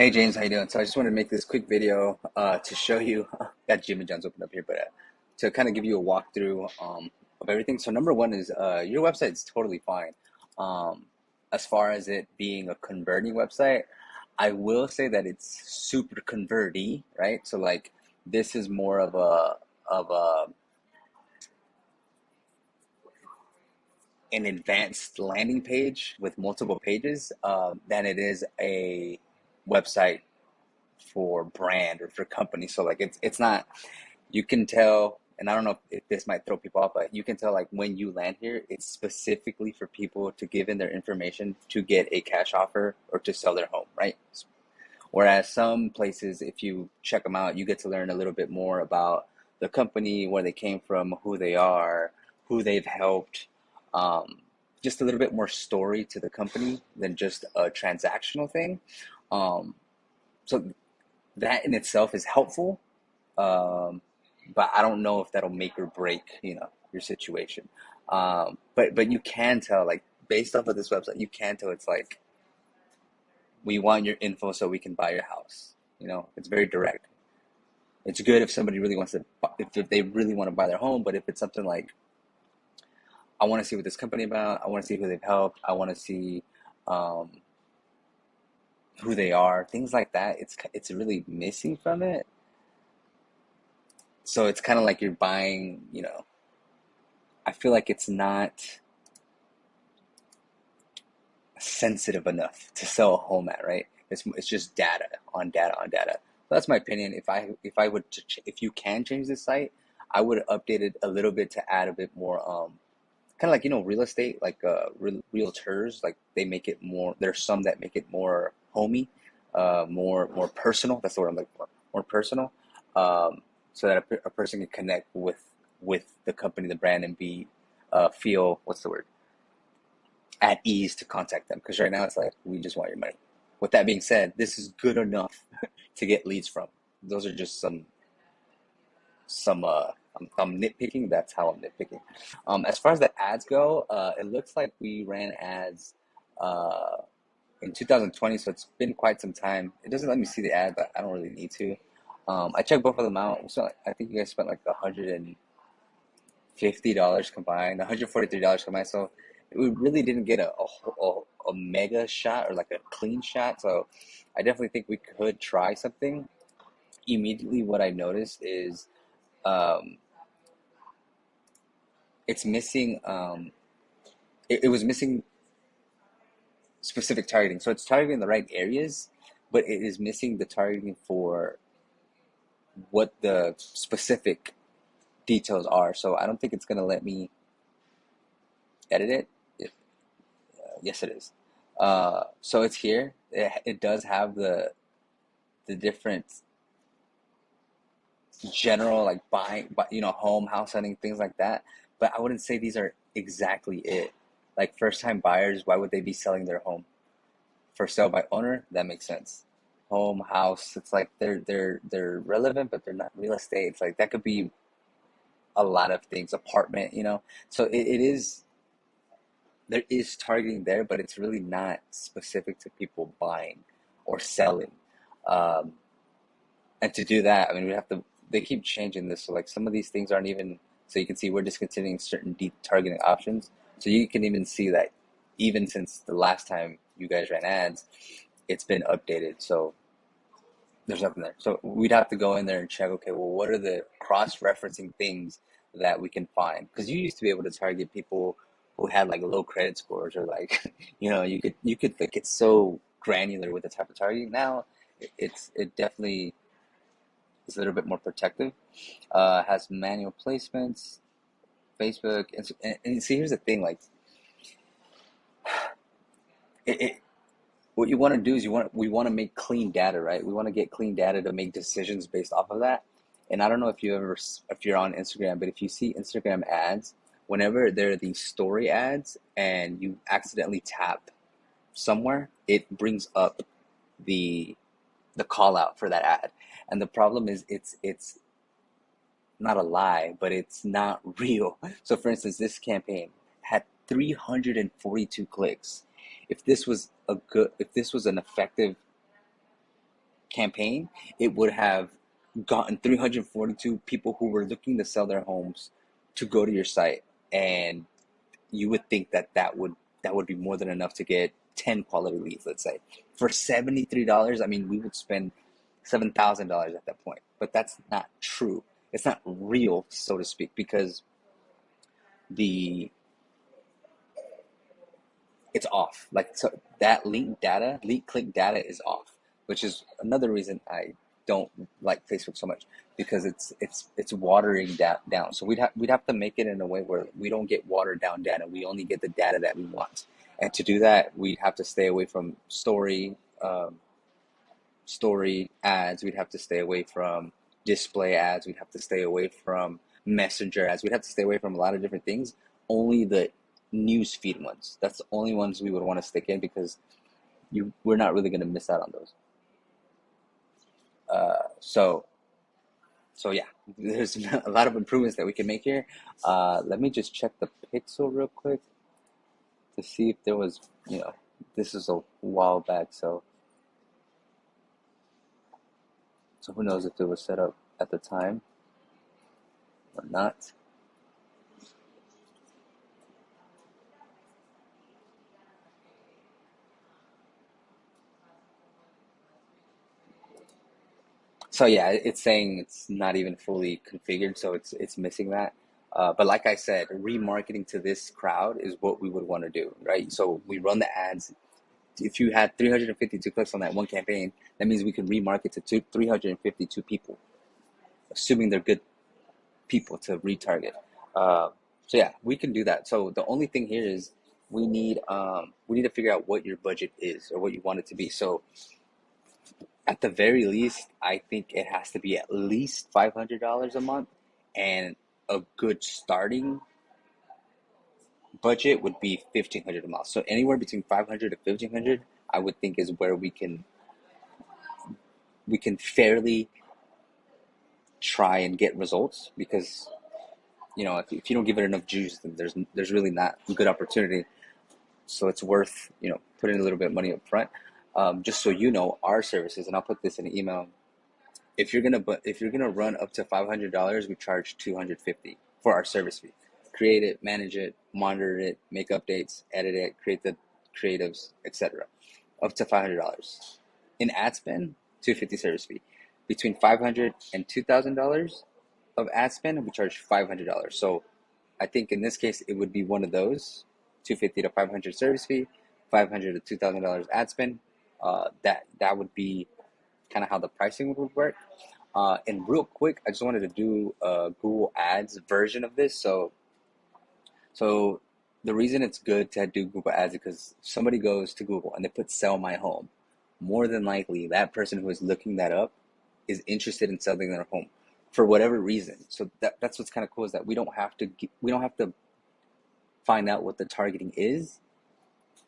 Hey James, how you doing? So I just wanted to make this quick video to show you, got Jimmy John's open up here, but to kind of give you a walkthrough of everything. So number one is your website's totally fine. Um, as far as it being a converting website, I will say that it's super converty, right? So like this is more of a an advanced landing page with multiple pages than it is a website for brand or for company. So like it's not, you can tell, and I don't know if this might throw people off, but you can tell like when you land here, it's specifically for people to give in their information to get a cash offer or to sell their home, right? Whereas some places, if you check them out, you get to learn a little bit more about the company, where they came from, who they are, who they've helped, um, just a little bit more story to the company than just a transactional thing. Um, so that in itself is helpful, um, but I don't know if that'll make or break, your situation. But you can tell, like based off of this website, you can tell it's like we want your info so we can buy your house. It's very direct. It's good if somebody really wants to, if they really want to buy their home. But if it's something like, I want to see what this company about, I want to see who they've helped, I want to see um, who they are, things like that. It's really missing from it. So it's kind of like you're buying, I feel like it's not sensitive enough to sell a home at, right? It's just data on data on data. So that's my opinion. If you can change the site, I would update it a little bit to add a bit more, kind of like real estate, like realtors, like they make it more. There's some that make it more homey, more personal. That's the word I'm looking for. More personal, so that a person can connect with the company, the brand, and be feel, what's the word, at ease to contact them. Because right now it's like, we just want your money. With that being said, this is good enough to get leads from. Those are just some I'm nitpicking. That's how I'm nitpicking. As far as the ads go, it looks like we ran ads uh, in 2020, so it's been quite some time. It doesn't let me see the ad, but I don't really need to. I checked both of them out. So I think you guys spent like $150 combined, $143 combined. So we really didn't get a mega shot or like a clean shot. So I definitely think we could try something. Immediately, what I noticed is um, it's missing. It was missing specific targeting. So it's targeting the right areas, but it is missing the targeting for what the specific details are. So I don't think it's gonna let me edit it. Yes, it is. So it's here. It does have the different general, like buying, home, house hunting, things like that. But I wouldn't say these are exactly it. Like first time buyers, why would they be selling their home? For sale by owner, that makes sense. Home, house, it's like they're relevant, but they're not real estate. It's like that could be a lot of things. Apartment. So it is, there is targeting there, but it's really not specific to people buying or selling. Um, and to do that, I mean, we have to. They keep changing this, so like some of these things aren't even. So you can see we're discontinuing certain deep targeting options. So you can even see that even since the last time you guys ran ads, it's been updated. So there's nothing there. So we'd have to go in there and check. Okay, well, what are the cross-referencing things that we can find? Because you used to be able to target people who had like low credit scores, or like, you could like get so granular with the type of targeting. Now it definitely is a little bit more protective. Has manual placements, Facebook, and see, here's the thing, like it what you want to do is we want to make clean data, right? We want to get clean data to make decisions based off of that. And I don't know if you're on Instagram, but if you see Instagram ads, whenever there are these story ads and you accidentally tap somewhere, it brings up the call out for that ad. And the problem is it's not a lie, but it's not real. So for instance, this campaign had 342 clicks. If this was an effective campaign, it would have gotten 342 people who were looking to sell their homes to go to your site, and you would think that that would be more than enough to get 10 quality leads, let's say. For $73, I mean, we would spend $7,000 at that point. But that's not true. It's not real, so to speak, because the it's off. Like, so that link click data is off, which is another reason I don't like Facebook so much, because it's watering that down. So we'd have to make it in a way where we don't get watered down data. We only get the data that we want. And to do that, we'd have to stay away from story ads. We'd have to stay away from display ads. We'd have to stay away from messenger ads. We'd have to stay away from a lot of different things. Only the news feed ones. That's the only ones we would want to stick in, because we're not really going to miss out on those. So yeah, there's a lot of improvements that we can make here. Let me just check the pixel real quick to see if there was, this is a while back, so who knows if it was set up at the time or not. So yeah, it's saying it's not even fully configured, so it's missing that. But like I said, remarketing to this crowd is what we would want to do, right? So we run the ads. If you had 352 clicks on that one campaign, that means we can remarket to 352 people, assuming they're good people to retarget. So yeah, we can do that. So the only thing here is we need to figure out what your budget is, or what you want it to be. So at the very least, I think it has to be at least $500 a month, and a good starting budget would be $1,500 a month. So anywhere between 500 to 1,500, I would think, is where we can fairly try and get results, because if you don't give it enough juice, then there's really not a good opportunity. So it's worth putting a little bit of money up front. Just so you know, our services, and I'll put this in an email. If you're gonna run up to $500, we charge $250 for our service fee. Create it, manage it, monitor it, make updates, edit it, create the creatives, etc. Up to $500. In ad spend, $250 service fee. Between $500 and $2,000 of ad spend, we charge $500. So I think in this case it would be one of those: $250 to $500 service fee, $500 to $2,000 ad spend. That would be kind of how the pricing would work. And real quick, I just wanted to do a Google Ads version of this. So the reason it's good to do Google Ads is because if somebody goes to Google and they put "sell my home," more than likely that person who is looking that up is interested in selling their home for whatever reason. So that's what's kind of cool, is that we don't have to find out what the targeting is,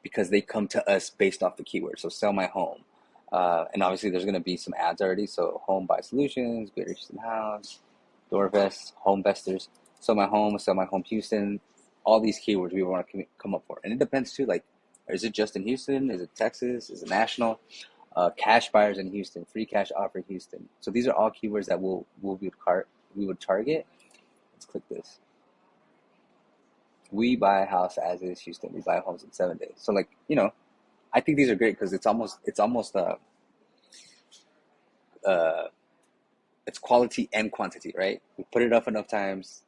because they come to us based off the keyword. So "sell my home." And obviously there's going to be some ads already. So "home buy solutions," "Greater Houston House," "Doorvest," "Home Investors," "sell my home," "sell my home Houston." All these keywords we want to come up for. And it depends too, like, is it just in Houston? Is it Texas? Is it national? Cash buyers in Houston, free cash offer Houston. So these are all keywords that we would target. Let's click this. We buy a house as is Houston. We buy homes in 7 days. So, like, I think these are great, because it's almost it's quality and quantity, right? We put it up enough times,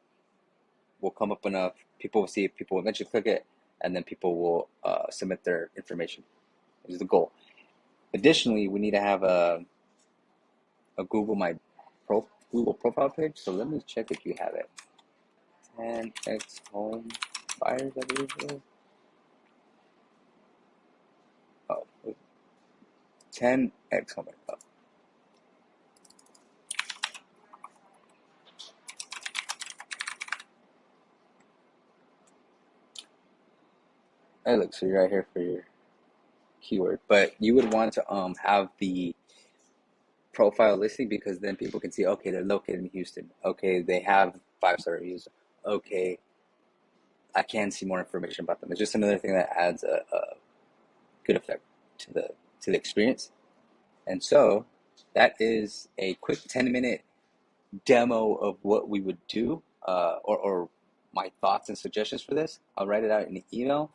we'll come up enough, people will see it, people will eventually click it, and then people will submit their information, which is the goal. Additionally, we need to have a Google profile page. So let me check if you have it. 10x home buyers, I believe it is. Oh, 10x home buyers. Oh. Hey, look, so you're right here for your keyword, but you would want to have the profile listing, because then people can see, okay, they're located in Houston. Okay, they have 5-star reviews. Okay, I can see more information about them. It's just another thing that adds a good effect to the experience. And so that is a quick 10-minute demo of what we would do, or my thoughts and suggestions for this. I'll write it out in an email.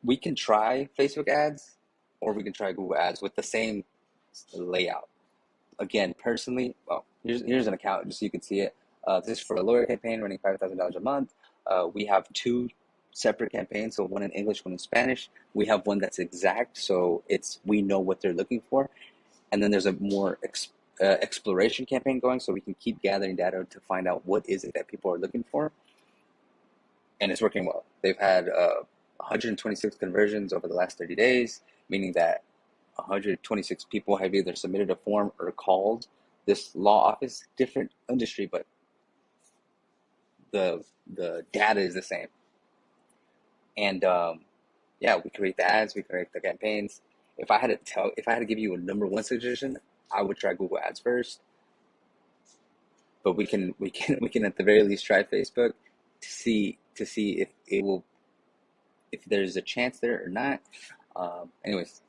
We can try Facebook ads, or we can try Google ads with the same layout. Again, personally, well, here's an account just so you can see it. This is for a lawyer campaign running $5,000 a month. We have two separate campaigns, so one in English, one in Spanish. We have one that's exact, so we know what they're looking for, and then there's a more exploration campaign going, so we can keep gathering data to find out what is it that people are looking for, and it's working well. They've had 126 conversions over the last 30 days, meaning that 126 people have either submitted a form or called this law office. Different industry, but the data is the same. And yeah, we create the ads, we create the campaigns. If I had to give you a number one suggestion, I would try Google Ads first. But we can at the very least try Facebook to see if there's a chance there or not. Anyways,